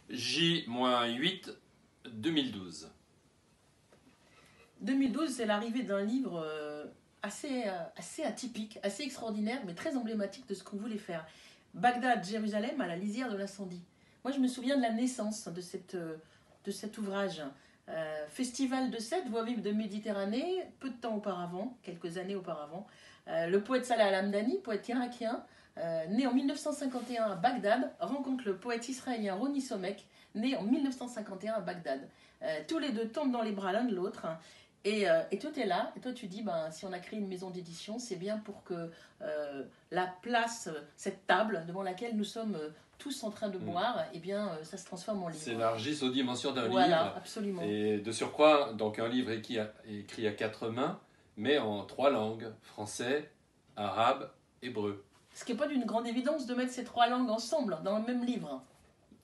J-8 2012. 2012, c'est l'arrivée d'un livre assez atypique, assez extraordinaire, mais très emblématique de ce qu'on voulait faire. Bagdad, Jérusalem, à la lisière de l'incendie. Moi, je me souviens de la naissance de cet ouvrage. Festival de Sète, Voix vive de Méditerranée, peu de temps auparavant, quelques années auparavant. Le poète Salah Al-Hamdani, poète irakien, né en 1951 à Bagdad, rencontre le poète israélien Roni Somek, né en 1951 à Bagdad. Tous les deux tombent dans les bras l'un de l'autre. Et toi, tu es là, et toi, tu dis, ben, si on a créé une maison d'édition, c'est bien pour que la place, cette table devant laquelle nous sommes tous en train de boire, eh bien, ça se transforme en livre. S'élargisse aux dimensions d'un Voilà, livre. absolument. Et de surcroît, donc un livre écrit à quatre mains, mais en trois langues, français, arabe, hébreu. Ce qui n'est pas d'une grande évidence de mettre ces trois langues ensemble, dans le même livre.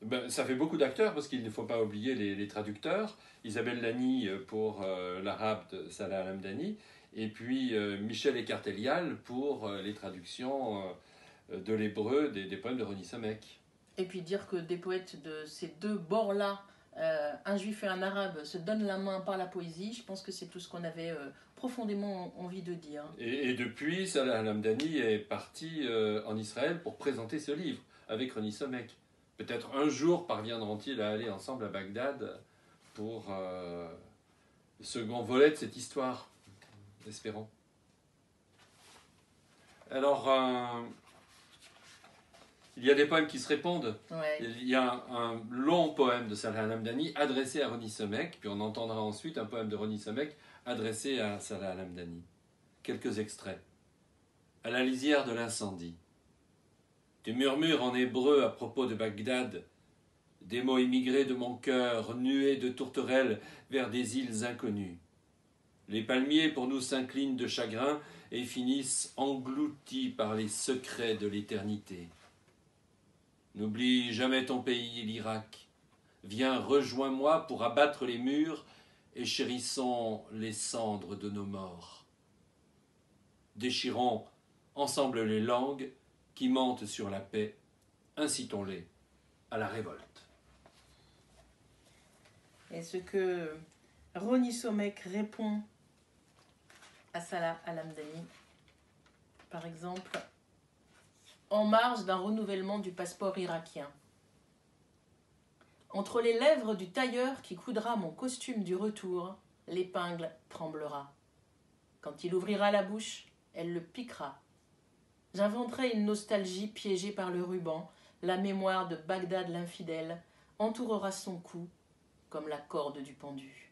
Ben, ça fait beaucoup d'acteurs parce qu'il ne faut pas oublier les traducteurs. Isabelle Lani pour l'arabe de Salah Al-Hamdani et puis Michel Ecartelial pour les traductions de l'hébreu des poèmes de Roni Somek. Et puis dire que des poètes de ces deux bords-là, un juif et un arabe, se donnent la main par la poésie, je pense que c'est tout ce qu'on avait profondément envie de dire. Et depuis, Salah Al-Hamdani est parti en Israël pour présenter ce livre avec Roni Somek. Peut-être un jour parviendront-ils à aller ensemble à Bagdad pour le second volet de cette histoire. Espérons. Alors, il y a des poèmes qui se répondent. Ouais. Il y a un long poème de Salah Al-Hamdani adressé à Roni Somek, puis on entendra ensuite un poème de Roni Somek adressé à Salah Al-Hamdani. Quelques extraits. À la lisière de l'incendie. Tu murmures en hébreu à propos de Bagdad, des mots immigrés de mon cœur, nués de tourterelles vers des îles inconnues. Les palmiers pour nous s'inclinent de chagrin et finissent engloutis par les secrets de l'éternité. N'oublie jamais ton pays, l'Irak. Viens, rejoins-moi pour abattre les murs et chérissons les cendres de nos morts. Déchirons ensemble les langues qui mentent sur la paix, incitons-les à la révolte. Et ce que Roni Somek répond à Salah Al-Hamdani, par exemple, en marge d'un renouvellement du passeport irakien. Entre les lèvres du tailleur qui coudra mon costume du retour, l'épingle tremblera. Quand il ouvrira la bouche, elle le piquera. J'inventerai une nostalgie piégée par le ruban, la mémoire de Bagdad l'infidèle entourera son cou comme la corde du pendu.